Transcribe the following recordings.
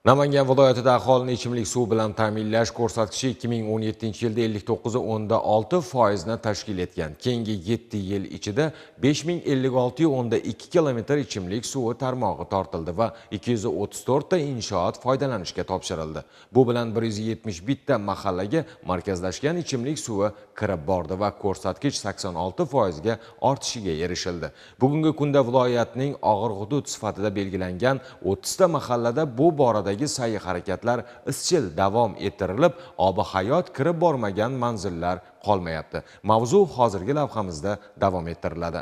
Namangan viloyatida aholini ichimlik suvi bilan ta'minlash ko'rsatkichi 2017-yilda 59.6% ni tashkil etgan. Keyingi 7 yil ichida 5056.2 kilometr ichimlik suvi tarmog'i tortildi va 234 ta inshoot foydalanishga topshirildi. Bu bilan 171 ta mahallaga markazlashgan ichimlik suvi kirib bordi va ko'rsatkich 86% ga ortishiga erishildi. Bugungi kunda viloyatning og'ir hudud sifatida belgilangan 30 ta mahallada bu borada sa'y harakatlar izchil davom ettirilib, ob-hayot kirib bormagan manzillar qolmayapti. Mavzu hozirgi lavhamizda davom ettiriladi.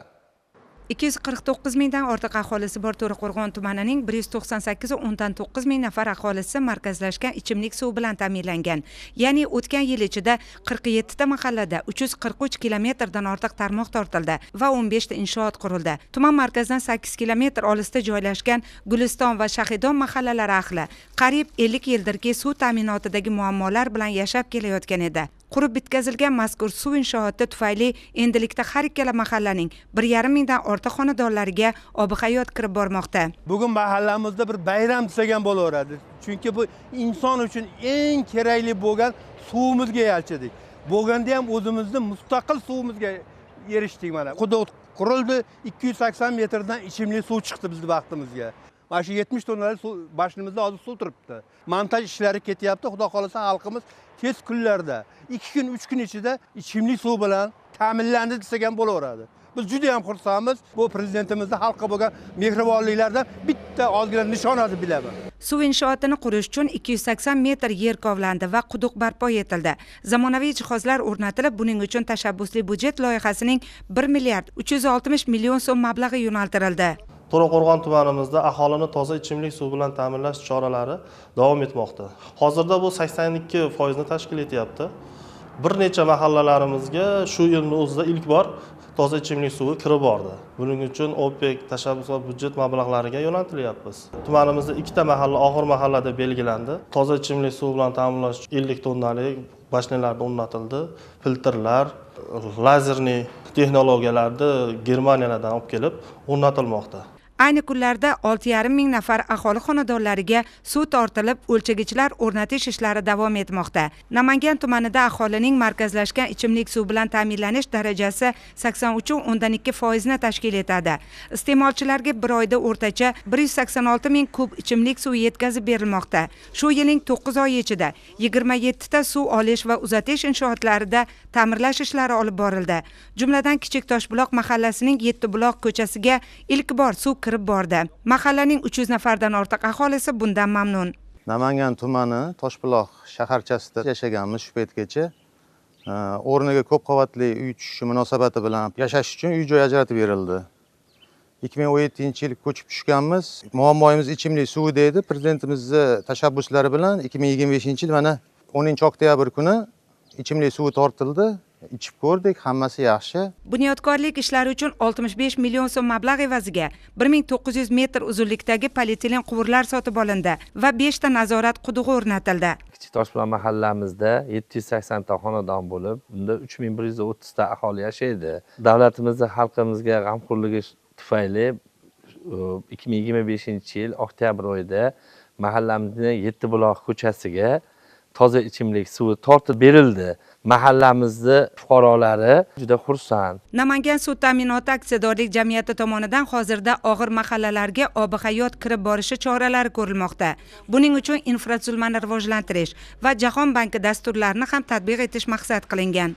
249 mingdan ortiq aholisi bor To'raqo'rg'on tumanining 198.9 ming nafar aholisi markazlashgan ichimlik suvi bilan ta'minlangan. Ya'ni o'tgan yil ichida 47 ta mahallada 343 kilometrdan ortiq tarmoq tortildi va 15 ta inshoot qurildi. Tuman markazidan 8 kilometr olisda joylashgan Guliston va Shahidon mahallalari ahli qariyb 50 yildirki suv ta'minotidagi muammolar bilan yashab kelayotgan edi. Qurib bitkazilgan mazkur suv inshooti tufayli endilikda har ikkala mahallaning 1,5 mingdan ortiq xonadonlariga ob-hayot kirib bormoqda. Bugun mahallamizda bir bayram degan bo'laveradi. Chunki bu inson uchun eng kerakli bo'lgan suvimizga yalchidik. Bo'lganda ham o'zimizni mustaqil suvimizga erishdik mana. Quduq qurildi, 280 metrdan ichimlik suv chiqdi bizning vaqtimizga. Mana shu 70 tonnalik suv boshimizda hozir suv turibdi. Montaj ishlari ketyapti. Xudo xolasa xalqimiz tez kunlarda 2 kun 3 kun ichida ichimlik suv bilan ta'minlandi degan bo'laveradi. Biz juda ham xursandmiz. Bu prezidentimizning xalqqa bo'lgan mehribonliklardan bitta ozgina nishonasi bilaman. Suv inshootini qurish uchun 280 metr yer kovlandi va quduq barpo etildi. Zamonaviy jihozlar o'rnatilib, buning uchun tashabbusli budjet loyihasining 1 milliard 360 million so'm mablag'i yo'naltirildi. To'raqo'rg'on tumanimizda aholini toza ichimlik suvi bilan ta'minlash choralari davom etmoqda. Hozirda bu 82% ni tashkil etyapti. Bir necha mahallalarimizga shu yilning o'zida ilk bor toza ichimlik suvi kirib bordi. Buning uchun OPEC tashabbus va budjet mablag'lariga yo'naltiryapmiz. Tumanimizda 2 ta mahalla og'ir mahalla deb belgilandi. Toza ichimlik suvi bilan ta'minlash 50 tonnalik bashnalar o'rnatildi. Filtrlar, lazerli texnologiyalarni Germaniyadan olib kelib o'rnatilmoqda. Ayni kunlarda 6,5 ming nafar aholi xonadonlariga suv tortilib, o'lchagichlar o'rnatish ishlari davom etmoqda. Namangan tumanida aholining markazlashgan ichimlik suv bilan ta'minlanish darajasi 83.2% ni tashkil etadi. Iste'molchilarga bir oyda o'rtacha 186 ming kub ichimlik suv yetkazib berilmoqda. Shu yilning 9 oyi ichida 27 ta suv olish va uzatish inshootlarida ta'mirlash ishlari olib borildi. Jumladan Kichik Toshbuloq mahallasining 7buloq ko'chasiga ilk bor suv kirib bordi. Mahallaning 300 nafardan ortiq aholisi bundan mamnun. Namangan tumani Toshbuloq shaharchasida yashaganmiz shu paytgacha. O'rniga ko'p qavatli uy tushishi munosabati bilan yashash uchun uy-joy ajratib berildi. 2017-yil ko'chib tushganmiz. Muammoimiz ichimlik suvi deydi. Prezidentimizning tashabbuslari bilan 2025-yil mana 10-oktyabr kuni ichimlik suvi tortildi. Ichib ko'rdik, hammasi yaxshi. Bunyodkorlik ishlari uchun 65 million so'm mablag' evaziga 1900 metr uzunlikdagi polietilen quvurlar sotib olindi va 5 ta nazorat qudug'i o'rnatildi. Kichik Toshbuloq mahallamizda 780 ta xonadon bo'lib, unda 3130 ta aholi yashaydi. Davlatimizning xalqimizga g'amxo'rligi tufayli 2025-yil oktyabr oyida mahallamizning 7buloq ko'chasiga toza ichimlik suvi tortib berildi. Mahallamizning fuqarolari juda xursand. Namangan suv ta'minoti aksiyadorlik jamiyati tomonidan hozirda og'ir mahallalarga ob-hayot kirib borishi choralari ko'rilmoqda. Buning uchun infratuzilmani rivojlantirish va Jahon banki dasturlarini ham tatbiq etish maqsad qilingan.